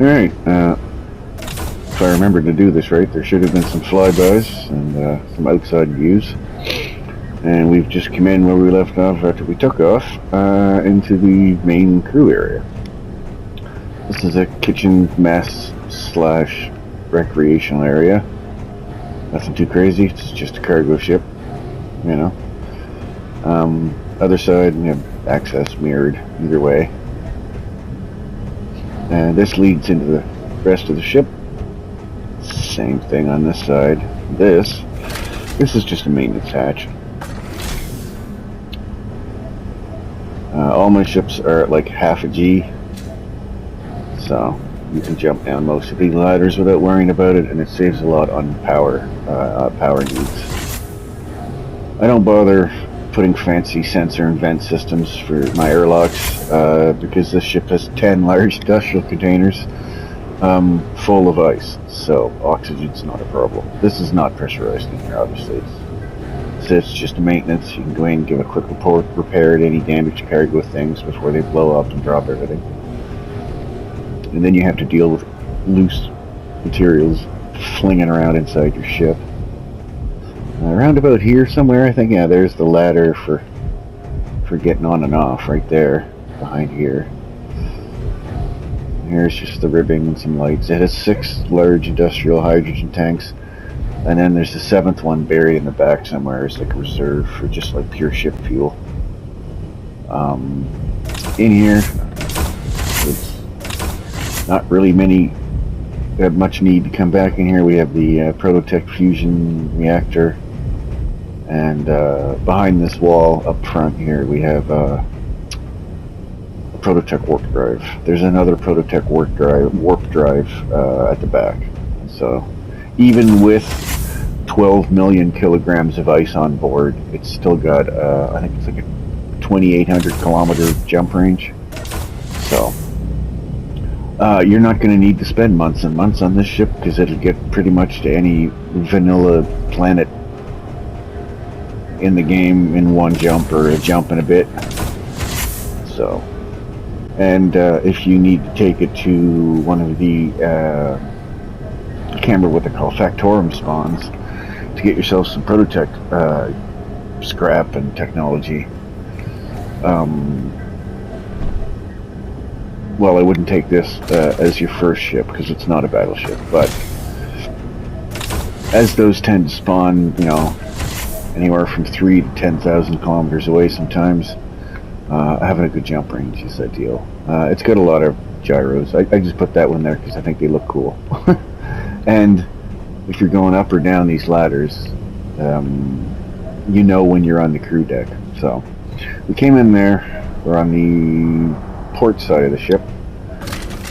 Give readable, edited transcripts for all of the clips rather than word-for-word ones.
Alright, if I remember to do this right, there should have been some flybys and some outside views. And we've just come in where we left off after we took off, into the main crew area. This is a kitchen mess slash recreational area. Nothing too crazy, it's just a cargo ship, you know. Other side, you have access mirrored either way. And this leads into the rest of the ship. Same thing on this side. This is just a maintenance hatch. All my ships are at like half a G, so you can jump down most of these ladders without worrying about it, and it saves a lot on power needs. I don't bother putting fancy sensor and vent systems for my airlocks because this ship has 10 large industrial containers full of ice, so oxygen's not a problem. This is not pressurized in here, obviously. It's just a maintenance. You can go in and give a quick report, repair any damaged cargo things before they blow up and drop everything. And then you have to deal with loose materials flinging around inside your ship. Around about here somewhere, I think, yeah, there's the ladder for getting on and off right there, behind here. Here's just the ribbing and some lights. It has 6 large industrial hydrogen tanks, and then there's the 7th one buried in the back somewhere as like a reserve for just like pure ship fuel. In here, it's not really much need to come back in here. We have the Prototech fusion reactor, and behind this wall up front here we have a Prototech warp drive. There's another Prototech warp drive at the back. So even with 12 million kilograms of ice on board, it's still got I think it's like a 2,800 kilometer jump range. So you're not going to need to spend months and months on this ship, because it'll get pretty much to any vanilla planet in the game in one jump, or a jump and a bit. So, and if you need to take it to one of the I can't remember what they call Factorum spawns to get yourself some Prototech scrap and technology. Well, I wouldn't take this as your first ship, because it's not a battleship, but as those tend to spawn, you know, anywhere from 3,000 to 10,000 kilometers away sometimes, having a good jump range is ideal. It's got a lot of gyros. I just put that one there because I think they look cool. And if you're going up or down these ladders, you know when you're on the crew deck. So we came in there, we're on the port side of the ship,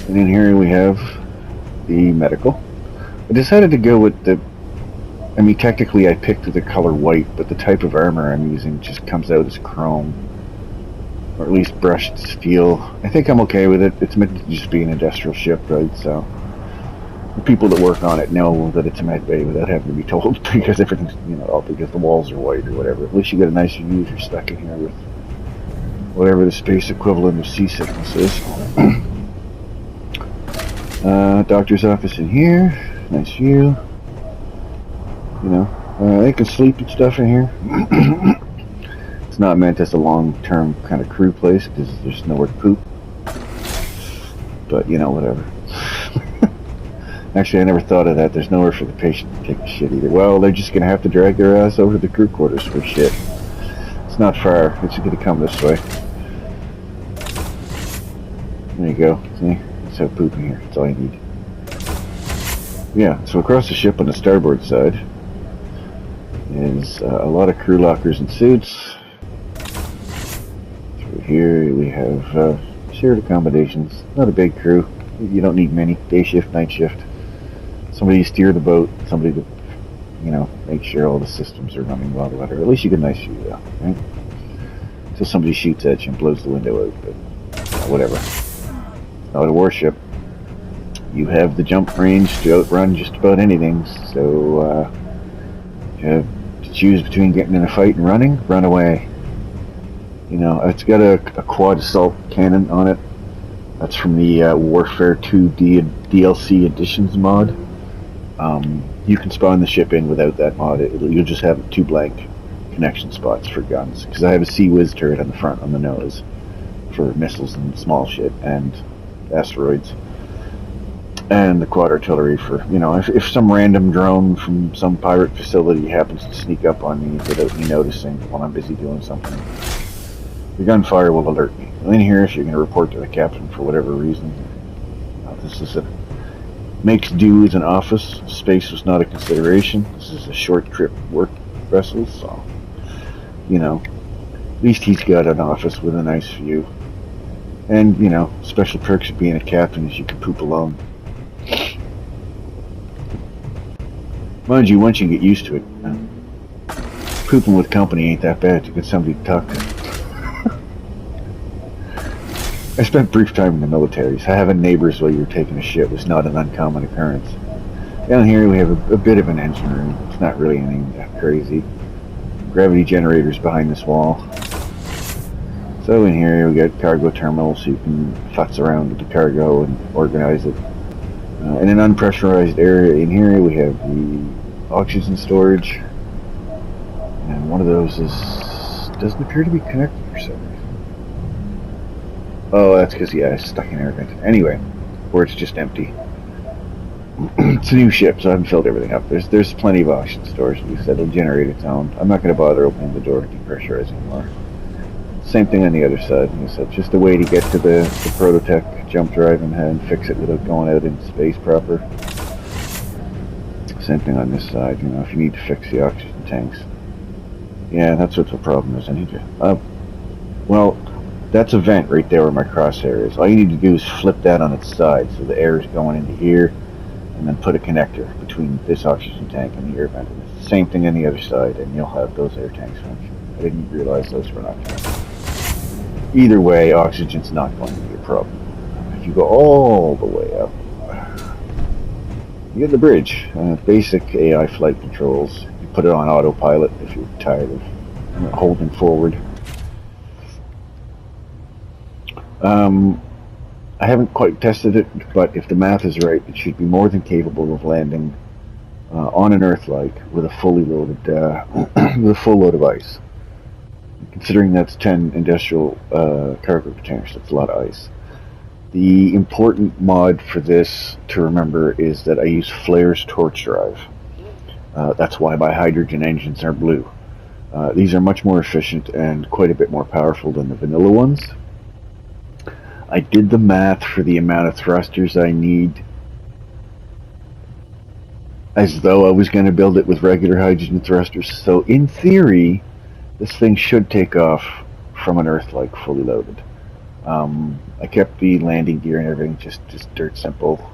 and in here we have the medical. I decided to go with the, I mean, technically I picked the color white, but the type of armor I'm using just comes out as chrome, or at least brushed steel. I think I'm okay with it. It's meant to just be an industrial ship, right? So the people that work on it know that it's a med bay without having to be told, because everything's, you know, because the walls are white or whatever. At least you get a nice view if you're stuck in here with whatever the space equivalent of seasickness is. Doctor's office in here. Nice view. You know, they can sleep and stuff in here. It's not meant as a long-term kind of crew place because there's nowhere to poop. But, you know, whatever. Actually, I never thought of that. There's nowhere for the patient to take a shit either. Well, they're just going to have to drag their ass over to the crew quarters for shit. It's not far. It's going to come this way. There you go. See? Let's have poop in here. That's all you need. Yeah, so across the ship on the starboard side is a lot of crew lockers and suits. Through here we have shared accommodations. Not a big crew. You don't need many. Day shift, night shift. Somebody to steer the boat. Somebody to, you know, make sure all the systems are running well, whatever. At least you get a nice view, though, right? Until somebody shoots at you and blows the window out, but whatever. Now, at a warship, you have the jump range to outrun just about anything, so you have to choose between getting in a fight and running. Run away. You know, it's got a quad assault cannon on it, That's from the Warfare 2 DLC Editions mod. You can spawn the ship in without that mod. You'll just have 2 blank connection spots for guns. Because I have a Sea Whiz turret on the front, on the nose, for missiles and small shit and asteroids. And the quad artillery for, if some random drone from some pirate facility happens to sneak up on me without me noticing while I'm busy doing something, the gunfire will alert me. In here, if you're going to report to the captain for whatever reason, this is makes do as an office. Space was not a consideration. This is a short trip work vessel, so, at least he's got an office with a nice view. And, special perks of being a captain is you can poop alone. Mind you, once you get used to it, pooping with company ain't that bad. You get somebody to talk to. I spent brief time in the military, so having neighbors while you were taking a shit was not an uncommon occurrence. Down here we have a bit of an engine room. It's not really anything that crazy. Gravity generators behind this wall. So in here we got cargo terminals, so you can futz around with the cargo and organize it. In an unpressurized area in here we have the oxygen storage, and one of those doesn't appear to be connected for some reason. Oh, that's because it's stuck in air vent. Anyway, or it's just empty. It's a new ship, so I haven't filled everything up. There's plenty of oxygen storage. At least it'll generate its own. I'm not going to bother opening the door to depressurize anymore. Same thing on the other side. So just a way to get to the Prototech jump drive and fix it without going out into space proper. Same thing on this side. If you need to fix the oxygen tanks. Yeah, that's what the problem is. I need to. Well, that's a vent right there where my crosshair is. All you need to do is flip that on its side so the air is going into here, and then put a connector between this oxygen tank and the air vent. And it's the same thing on the other side, and you'll have those air tanks function. I didn't realize those were not connected. Either way, oxygen's not going to be a problem. If you go all the way up, you get the bridge. Basic AI flight controls. You put it on autopilot if you're tired of holding forward. I haven't quite tested it, but if the math is right, it should be more than capable of landing on an Earth-like with a fully loaded, with a full load of ice. Considering that's 10 industrial cargo containers, that's a lot of ice. The important mod for this to remember is that I use Flare's torch drive. That's why my hydrogen engines are blue. These are much more efficient and quite a bit more powerful than the vanilla ones. I did the math for the amount of thrusters I need as though I was going to build it with regular hydrogen thrusters. So in theory, this thing should take off from an Earth-like fully loaded. I kept the landing gear and everything just dirt simple.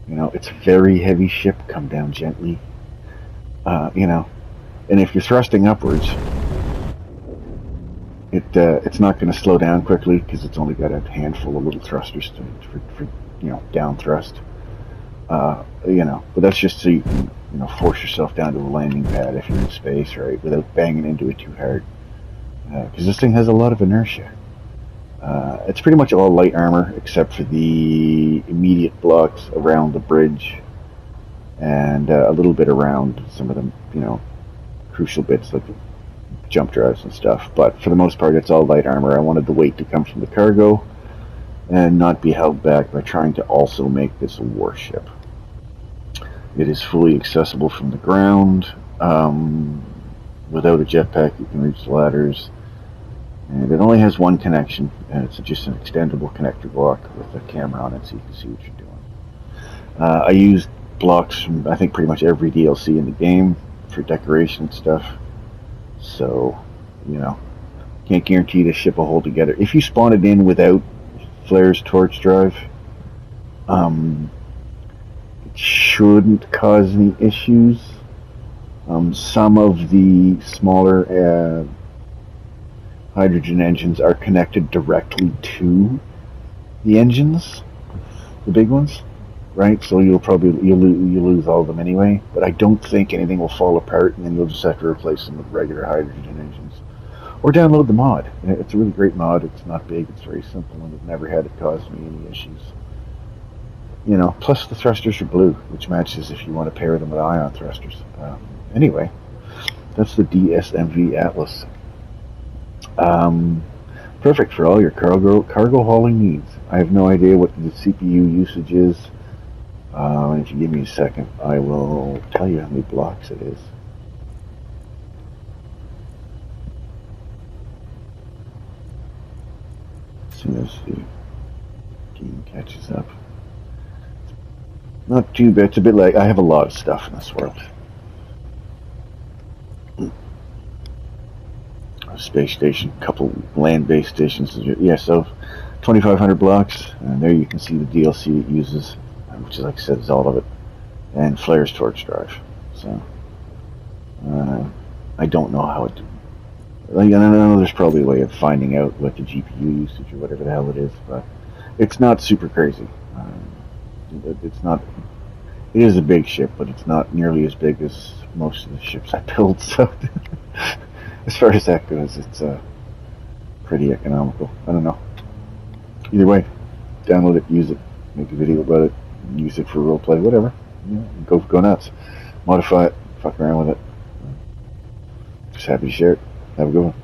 It's a very heavy ship. Come down gently. And if you're thrusting upwards, it's not going to slow down quickly because it's only got a handful of little thrusters for down thrust. But that's just so you can force yourself down to a landing pad if you're in space, right, without banging into it too hard. Because this thing has a lot of inertia. It's pretty much all light armor except for the immediate blocks around the bridge and a little bit around some of the crucial bits like the jump drives and stuff, but for the most part it's all light armor. I wanted the weight to come from the cargo and not be held back by trying to also make this a warship. It is fully accessible from the ground. Without a jetpack you can reach the ladders, and it only has one connection, and it's just an extendable connector block with a camera on it so you can see what you're doing. I used blocks from I think pretty much every DLC in the game for decoration and stuff. So, can't guarantee the ship will hold together. If you spawn it in without Flare's torch drive, it shouldn't cause any issues. Some of the smaller hydrogen engines are connected directly to the engines, the big ones, right? So you'll lose all of them anyway. But I don't think anything will fall apart, and then you'll just have to replace them with regular hydrogen engines. or download the mod. It's a really great mod. It's not big. It's very simple, and I've never had it cause me any issues. You know, plus the thrusters are blue, which matches if you want to pair them with ion thrusters. Anyway, that's the DSMV Atlas. Perfect for all your cargo hauling needs. I have no idea what the CPU usage is. If you give me a second, I will tell you how many blocks it is. As soon as the game catches up. Not too bad. It's a bit like I have a lot of stuff in this world. A space station, a couple land-based stations. Yeah, so 2,500 blocks, and there you can see the DLC it uses, which, like I said, is all of it, and Flare's torch drive. So I don't know how it. Like, I know there's probably a way of finding out what the GPU usage or whatever the hell it is, but it's not super crazy. It's not. It is a big ship, but it's not nearly as big as most of the ships I build. So, as far as that goes, it's pretty economical. I don't know. Either way, download it, use it, make a video about it, use it for roleplay, whatever. You know, go nuts, modify it, fuck around with it. Just happy to share it. Have a good one.